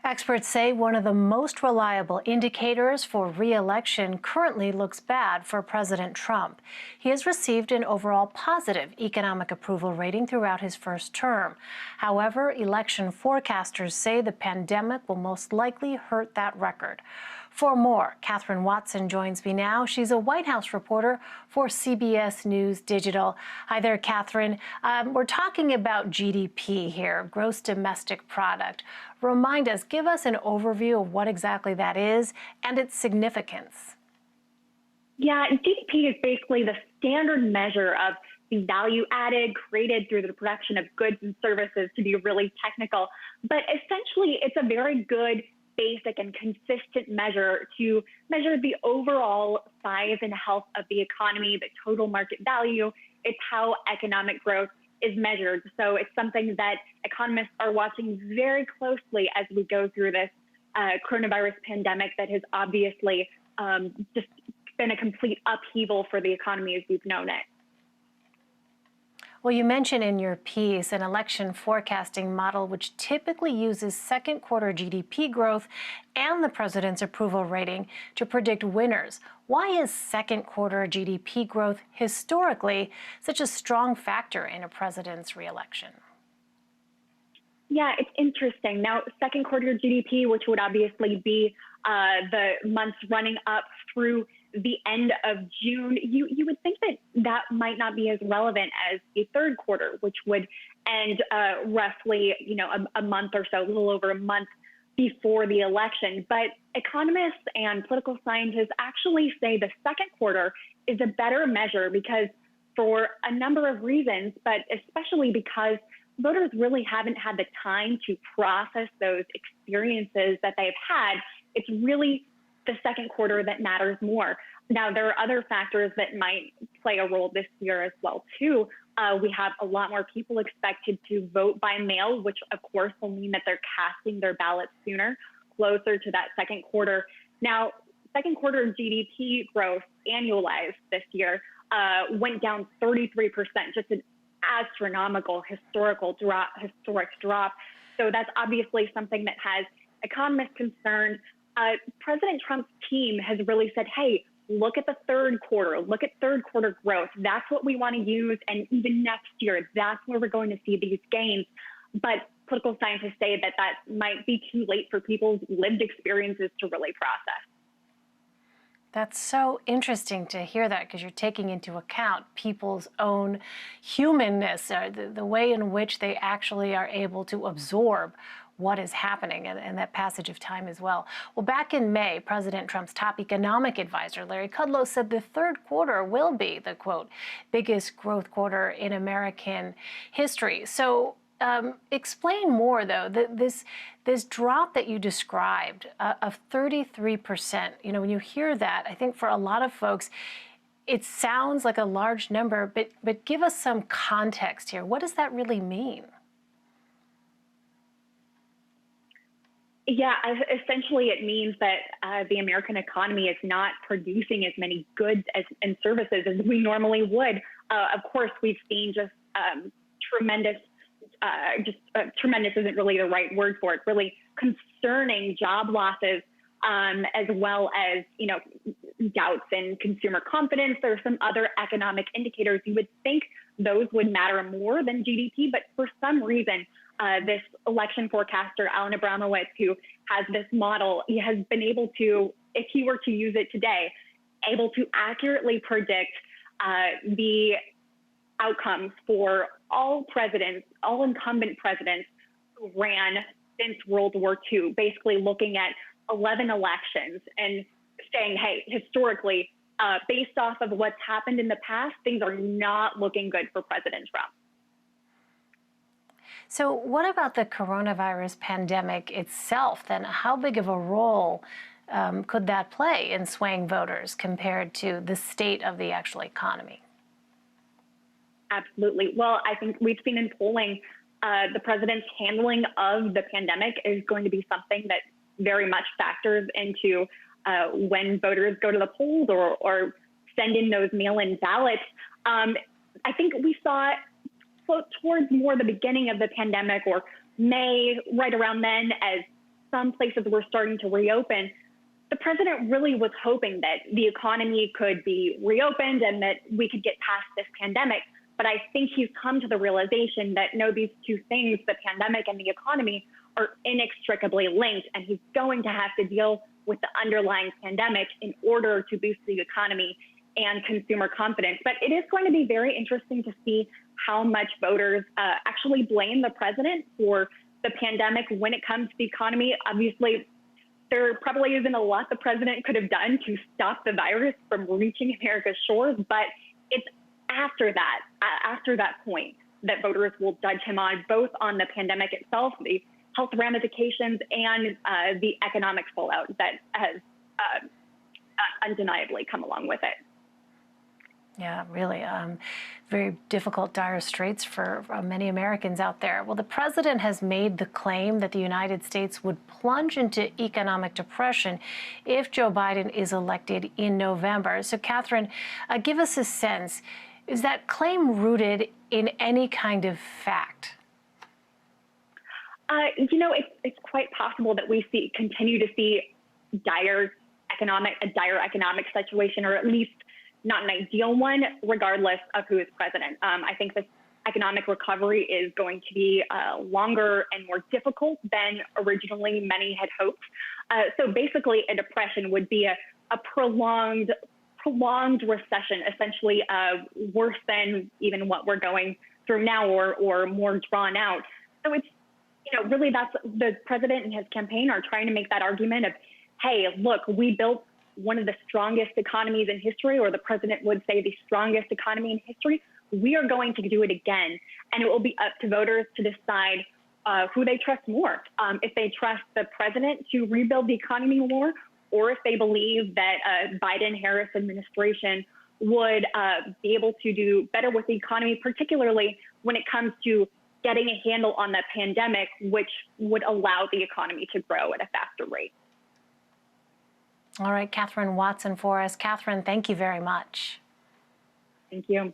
Experts say one of the most reliable indicators for re-election currently looks bad for President Trump. He has received an overall positive economic approval rating throughout his first term. However, election forecasters say the pandemic will most likely hurt that record. For more, Kathryn Watson joins me now. She's a White House reporter for CBS News Digital. Hi there, Kathryn. We're talking about GDP here, gross domestic product. Remind us, give us an overview of what exactly that is and its significance. Yeah, GDP is basically the standard measure of the value added created through the production of goods and services, to be really technical. But essentially, it's a very good, basic and consistent measure to measure the overall size and health of the economy, the total market value. It's how economic growth is measured. So it's something that economists are watching very closely as we go through this coronavirus pandemic that has obviously just been a complete upheaval for the economy as we've known it. Well, you mentioned in your piece an election forecasting model which typically uses second quarter GDP growth and the president's approval rating to predict winners. Why is second quarter GDP growth historically such a strong factor in a president's reelection? Yeah, it's interesting. Now, second quarter GDP, which would obviously be the months running up through the end of June, you would think that that might not be as relevant as the third quarter, which would end roughly, a month or so, a little over a month before the election. But economists and political scientists actually say the second quarter is a better measure because for a number of reasons, but especially because voters really haven't had the time to process those experiences that they've had. It's really the second quarter that matters more. Now, there are other factors that might play a role this year as well, too. We have a lot more people expected to vote by mail, which, of course, will mean that they're casting their ballots sooner, closer to that second quarter. Now, second quarter GDP growth annualized this year went down 33%, just an astronomical historic drop. So that's obviously something that has economists concerned. President Trump's team has really said, hey, look at the third quarter, look at third quarter growth. That's what we want to use. And even next year, that's where we're going to see these gains. But political scientists say that that might be too late for people's lived experiences to really process. That's so interesting to hear that because you're taking into account people's own humanness, the way in which they actually are able to absorb what is happening and that passage of time as well. Well, back in May, President Trump's top economic advisor, Larry Kudlow, said the third quarter will be the, quote, biggest growth quarter in American history. So explain more, though, this drop that you described of 33%. When you hear that, I think for a lot of folks, it sounds like a large number, but give us some context here. What does that really mean? Yeah, essentially it means that the American economy is not producing as many goods and services as we normally would. Of course, we've seen just tremendous isn't really the right word for it, really concerning job losses, as well as, doubts in consumer confidence. There are some other economic indicators. You would think those would matter more than GDP, but for some reason, this election forecaster, Alan Abramowitz, who has this model, he has been able to, if he were to use it today, able to accurately predict the outcomes for all presidents, all incumbent presidents who ran since World War II, basically looking at 11 elections and saying, hey, historically, based off of what's happened in the past, things are not looking good for President Trump. So what about the coronavirus pandemic itself, then? How big of a role could that play in swaying voters compared to the state of the actual economy? Absolutely. Well, I think we've seen in polling, the president's handling of the pandemic is going to be something that very much factors into when voters go to the polls or send in those mail-in ballots. I think we saw towards more the beginning of the pandemic or May, right around then, as some places were starting to reopen, the president really was hoping that the economy could be reopened and that we could get past this pandemic. But I think he's come to the realization that no, these two things, the pandemic and the economy, are inextricably linked, and he's going to have to deal with the underlying pandemic in order to boost the economy and consumer confidence. But it is going to be very interesting to see how much voters actually blame the president for the pandemic when it comes to the economy. Obviously, there probably isn't a lot the president could have done to stop the virus from reaching America's shores, but it's after that point that voters will judge him on, both on the pandemic itself, the health ramifications, and the economic fallout that has undeniably come along with it. Yeah, really very difficult, dire straits for many Americans out there. Well, the president has made the claim that the United States would plunge into economic depression if Joe Biden is elected in November. So, Kathryn, give us a sense. Is that claim rooted in any kind of fact? It's quite possible that we continue to see a dire economic situation, or at least not an ideal one, regardless of who is president. I think this economic recovery is going to be longer and more difficult than originally many had hoped. So basically, a depression would be a prolonged recession, essentially worse than even what we're going through now, or more drawn out. So it's, really that's the president and his campaign are trying to make that argument of, hey, look, we built one of the strongest economies in history, or the president would say the strongest economy in history. We are going to do it again. And it will be up to voters to decide who they trust more. If they trust the president to rebuild the economy more, or if they believe that Biden-Harris administration would be able to do better with the economy, particularly when it comes to getting a handle on the pandemic, which would allow the economy to grow at a faster rate. All right, Kathryn Watson for us. Kathryn, thank you very much. Thank you.